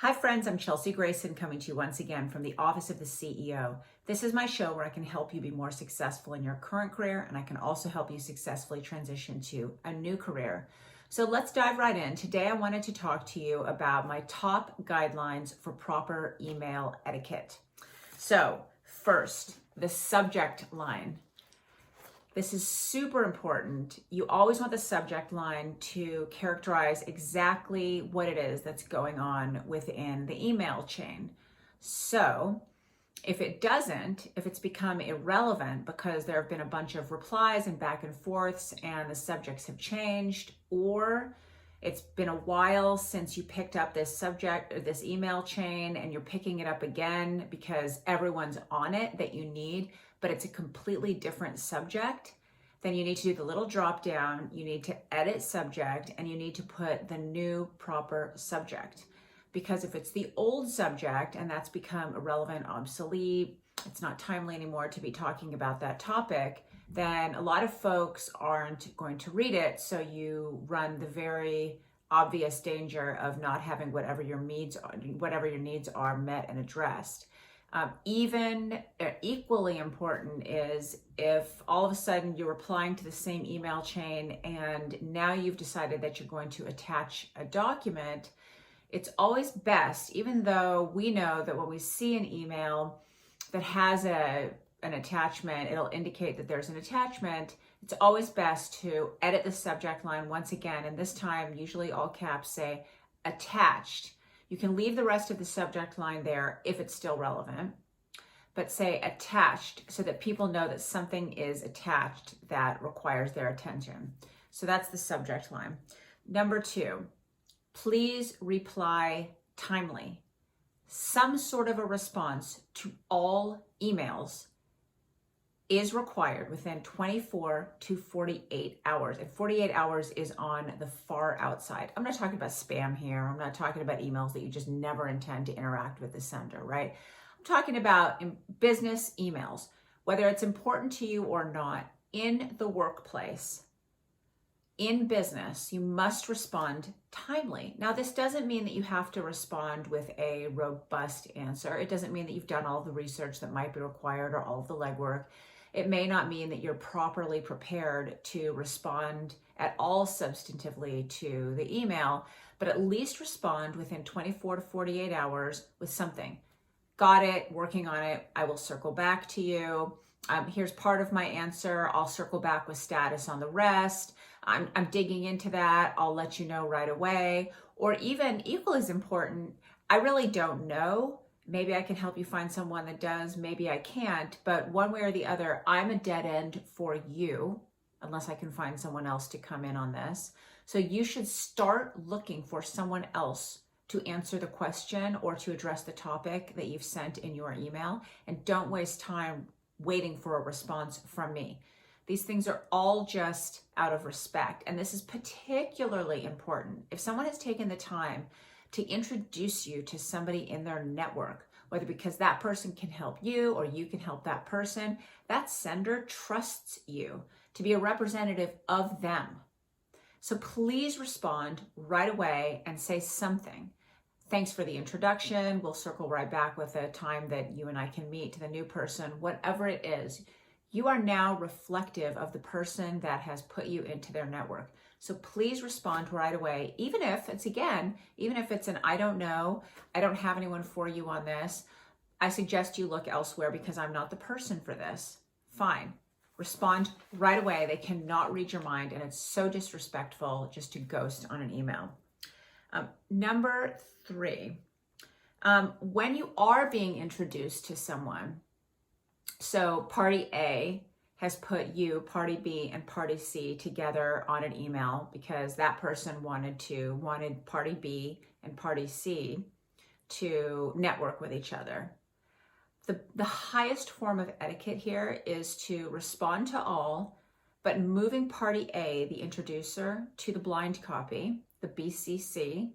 Hi friends, I'm Chelsea Grayson coming to you once again from the Office of the CEO. This is my show where I can help you be more successful in your current career, and I can also help you successfully transition to a new career. So let's dive right in. Today I wanted to talk to you about my top guidelines for proper email etiquette. So first, the subject line. This is super important. You always want the subject line to characterize exactly what it is that's going on within the email chain. So if it doesn't, if it's become irrelevant because there have been a bunch of replies and back and forths and the subjects have changed, or it's been a while since you picked up this subject or this email chain and you're picking it up again because everyone's on it that you need, but it's a completely different subject, then you need to do the little drop down, you need to edit subject, and you need to put the new proper subject. Because if it's the old subject and that's become irrelevant, obsolete, it's not timely anymore to be talking about that topic, then a lot of folks aren't going to read it. So you run the very obvious danger of not having whatever your needs are met and addressed. Even equally important is if all of a sudden you're replying to the same email chain and now you've decided that you're going to attach a document. It's always best, even though we know that when we see an email that has an attachment, it'll indicate that there's an attachment. It's always best to edit the subject line once again, and this time usually all caps say attached. You can leave the rest of the subject line there if it's still relevant, but say attached so that people know that something is attached that requires their attention. So that's the subject line. Number 2, please reply timely. Some sort of a response to all emails is required within 24 to 48 hours. And 48 hours is on the far outside. I'm not talking about spam here. I'm not talking about emails that you just never intend to interact with the sender, right? I'm talking about business emails, whether it's important to you or not, in the workplace, in business, you must respond timely. Now, this doesn't mean that you have to respond with a robust answer. It doesn't mean that you've done all the research that might be required or all of the legwork. It may not mean that you're properly prepared to respond at all substantively to the email, but at least respond within 24 to 48 hours with something. Got it, working on it, I will circle back to you. Here's part of my answer. I'll circle back with status on the rest. I'm digging into that. I'll let you know right away. Or even equally as important, I really don't know. Maybe I can help you find someone that does, maybe I can't, but one way or the other, I'm a dead end for you, unless I can find someone else to come in on this. So you should start looking for someone else to answer the question or to address the topic that you've sent in your email, and don't waste time waiting for a response from me. These things are all just out of respect, and this is particularly important. If someone has taken the time to introduce you to somebody in their network, whether because that person can help you or you can help that person, that sender trusts you to be a representative of them. So please respond right away and say something. Thanks for the introduction. We'll circle right back with a time that you and I can meet to the new person, whatever it is. You are now reflective of the person that has put you into their network. So please respond right away, even if it's an I don't know, I don't have anyone for you on this. I suggest you look elsewhere because I'm not the person for this. Fine. Respond right away. They cannot read your mind, and it's so disrespectful just to ghost on an email. Number 3, when you are being introduced to someone, so party A has put you, party B, and party C together on an email because that person wanted party B and party C to network with each other. The highest form of etiquette here is to respond to all, but moving party A, the introducer, to the blind copy, the BCC,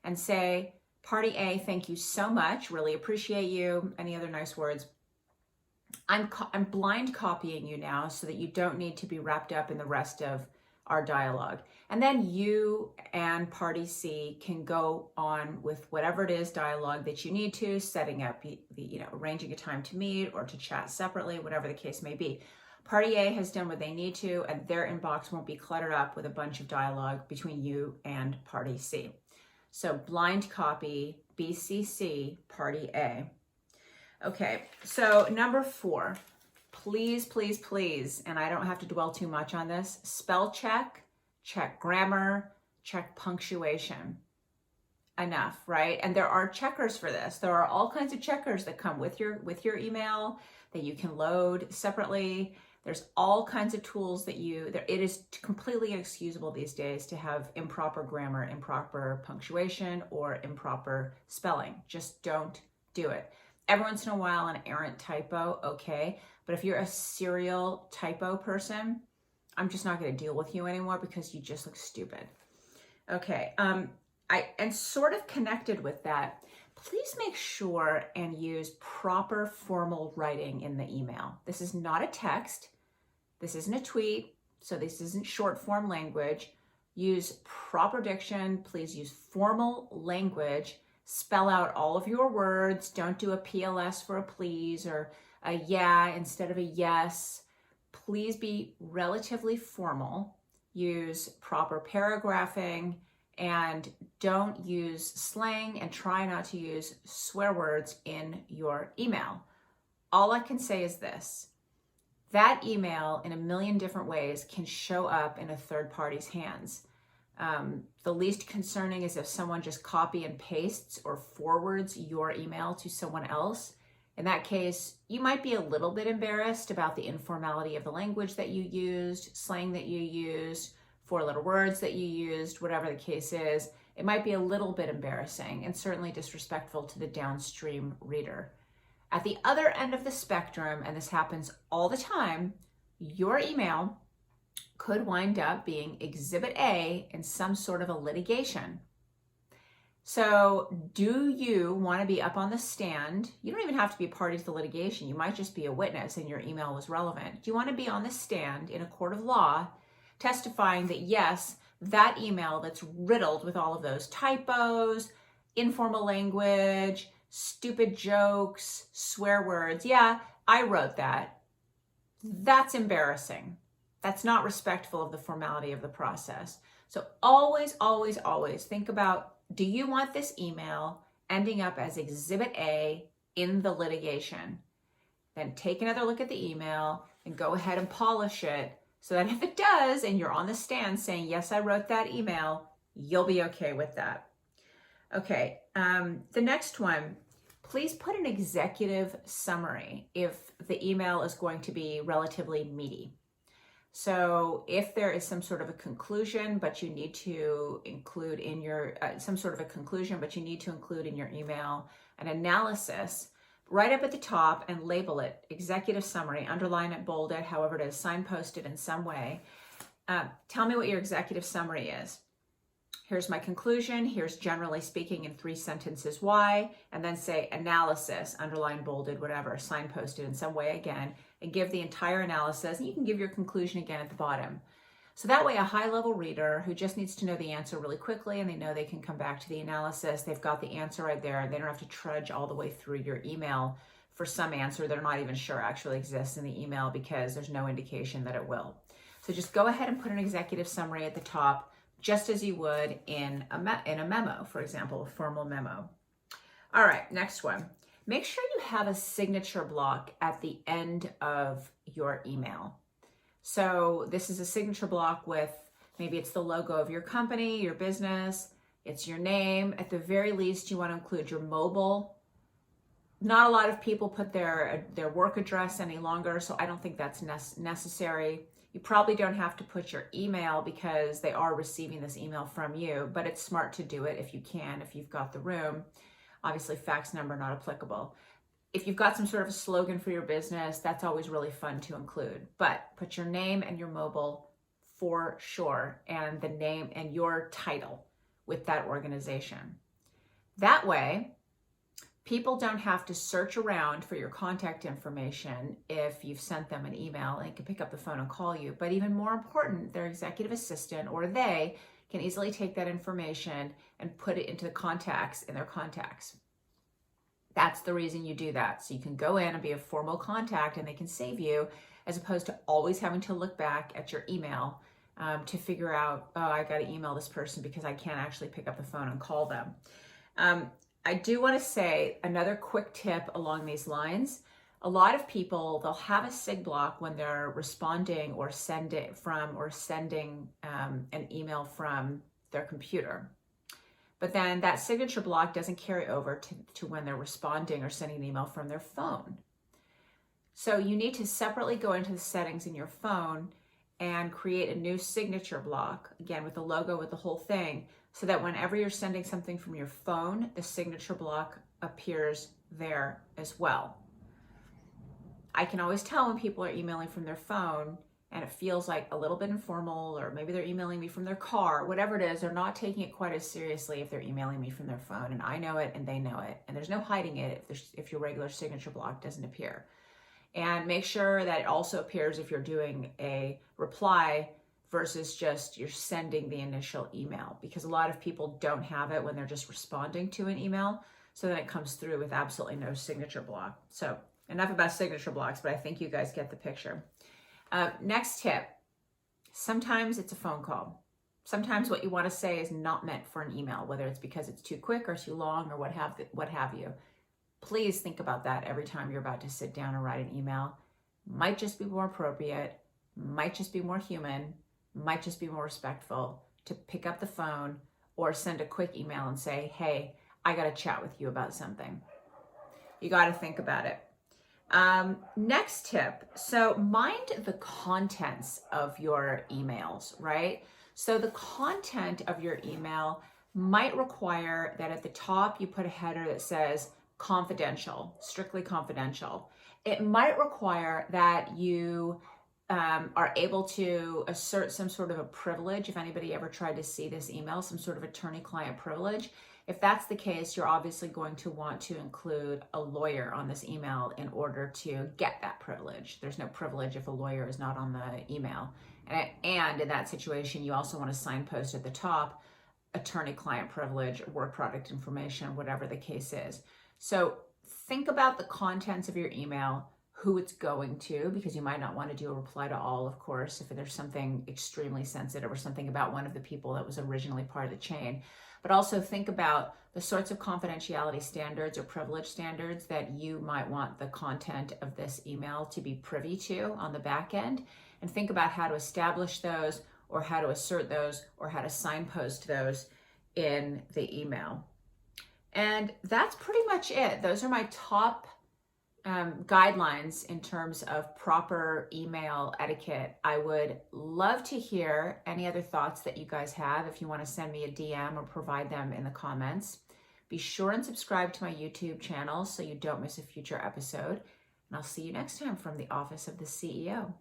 and say, party A, thank you so much, really appreciate you, any other nice words. I'm blind copying you now so that you don't need to be wrapped up in the rest of our dialogue. And then you and party C can go on with whatever it is dialogue that you need to, setting up, arranging a time to meet or to chat separately, whatever the case may be. Party A has done what they need to, and their inbox won't be cluttered up with a bunch of dialogue between you and party C. So blind copy, BCC, party A. Okay, so number 4, please, please, please, and I don't have to dwell too much on this, spell check, check grammar, check punctuation. Enough, right? And there are checkers for this. There are all kinds of checkers that come with your email that you can load separately. There's all kinds of tools that it is completely inexcusable these days to have improper grammar, improper punctuation, or improper spelling. Just don't do it. Every once in a while, an errant typo, okay. But if you're a serial typo person, I'm just not going to deal with you anymore because you just look stupid. Okay. And sort of connected with that, please make sure and use proper formal writing in the email. This is not a text. This isn't a tweet. So this isn't short form language. Use proper diction. Please use formal language. Spell out all of your words. Don't do a PLS for a please or a yeah instead of a yes. Please be relatively formal. Use proper paragraphing and don't use slang and try not to use swear words in your email. All I can say is this. That email in a million different ways can show up in a third party's hands. The least concerning is if someone just copy and pastes or forwards your email to someone else. In that case, you might be a little bit embarrassed about the informality of the language that you used, slang that you used, 4-letter words that you used, whatever the case is. It might be a little bit embarrassing and certainly disrespectful to the downstream reader. At the other end of the spectrum, and this happens all the time, your email could wind up being Exhibit A in some sort of a litigation. So do you want to be up on the stand? You don't even have to be a party to the litigation. You might just be a witness and your email was relevant. Do you want to be on the stand in a court of law testifying that yes, that email that's riddled with all of those typos, informal language, stupid jokes, swear words, yeah, I wrote that. That's embarrassing. That's not respectful of the formality of the process. So always, always, always think about, do you want this email ending up as Exhibit A in the litigation? Then take another look at the email and go ahead and polish it so that if it does and you're on the stand saying, yes, I wrote that email, you'll be okay with that. Okay, the next one, please put an executive summary if the email is going to be relatively meaty. So if there is some sort of a conclusion, but you need to include in your, but you need to include in your email an analysis, right up at the top and label it executive summary, underline it, bold it, however it is, signpost it in some way. Tell me what your executive summary is. Here's my conclusion. Here's generally speaking in 3 sentences why, and then say analysis, underline, bolded, whatever, signposted in some way again, and give the entire analysis. And you can give your conclusion again at the bottom. So that way a high-level reader who just needs to know the answer really quickly and they know they can come back to the analysis, they've got the answer right there. They don't have to trudge all the way through your email for some answer they're not even sure actually exists in the email because there's no indication that it will. So just go ahead and put an executive summary at the top, just as you would in a memo, for example, a formal memo. All right, next one. Make sure you have a signature block at the end of your email. So this is a signature block with, maybe it's the logo of your company, your business, it's your name. At the very least, you want to include your mobile. Not a lot of people put their work address any longer, so I don't think that's necessary. You probably don't have to put your email because they are receiving this email from you, but it's smart to do it if you can, if you've got the room. Obviously, fax number not applicable. If you've got some sort of a slogan for your business, that's always really fun to include. But put your name and your mobile for sure, and the name and your title with that organization. That way, People don't have to search around for your contact information if you've sent them an email, and they can pick up the phone and call you. But even more important, their executive assistant or they can easily take that information and put it into the contacts in their contacts. That's the reason you do that. So you can go in and be a formal contact and they can save you, as opposed to always having to look back at your email to figure out, oh, I got to email this person because I can't actually pick up the phone and call them. I do want to say another quick tip along these lines. A lot of people, they'll have a SIG block when they're responding or sending an email from their computer. But then that signature block doesn't carry over to when they're responding or sending an email from their phone. So you need to separately go into the settings in your phone and create a new signature block, again, with the logo, with the whole thing, so that whenever you're sending something from your phone, the signature block appears there as well. I can always tell when people are emailing from their phone and it feels like a little bit informal, or maybe they're emailing me from their car, whatever it is, they're not taking it quite as seriously if they're emailing me from their phone, and I know it and they know it, and there's no hiding it if your regular signature block doesn't appear. And make sure that it also appears if you're doing a reply versus just you're sending the initial email, because a lot of people don't have it when they're just responding to an email. So then it comes through with absolutely no signature block. So enough about signature blocks, but I think you guys get the picture. Next tip, sometimes it's a phone call. Sometimes what you want to say is not meant for an email, whether it's because it's too quick or too long or what have you. Please think about that every time you're about to sit down and write an email. Might just be more appropriate, might just be more human, might just be more respectful to pick up the phone or send a quick email and say, hey, I got to chat with you about something. You got to think about it. Next tip. So mind the contents of your emails, right? So the content of your email might require that at the top you put a header that says confidential, strictly confidential. It might require that you are able to assert some sort of a privilege. If anybody ever tried to see this email, some sort of attorney-client privilege. If that's the case, you're obviously going to want to include a lawyer on this email in order to get that privilege. There's no privilege if a lawyer is not on the email. And in that situation, you also want to signpost at the top, attorney-client privilege, work product information, whatever the case is. So think about the contents of your email, who it's going to, because you might not want to do a reply to all, of course, if there's something extremely sensitive or something about one of the people that was originally part of the chain. But also think about the sorts of confidentiality standards or privilege standards that you might want the content of this email to be privy to on the back end, and think about how to establish those, or how to assert those, or how to signpost those in the email. And that's pretty much it. Those are my top guidelines in terms of proper email etiquette. I would love to hear any other thoughts that you guys have. If you want to send me a DM or provide them in the comments, be sure and subscribe to my YouTube channel so you don't miss a future episode. And I'll see you next time from the Office of the CEO.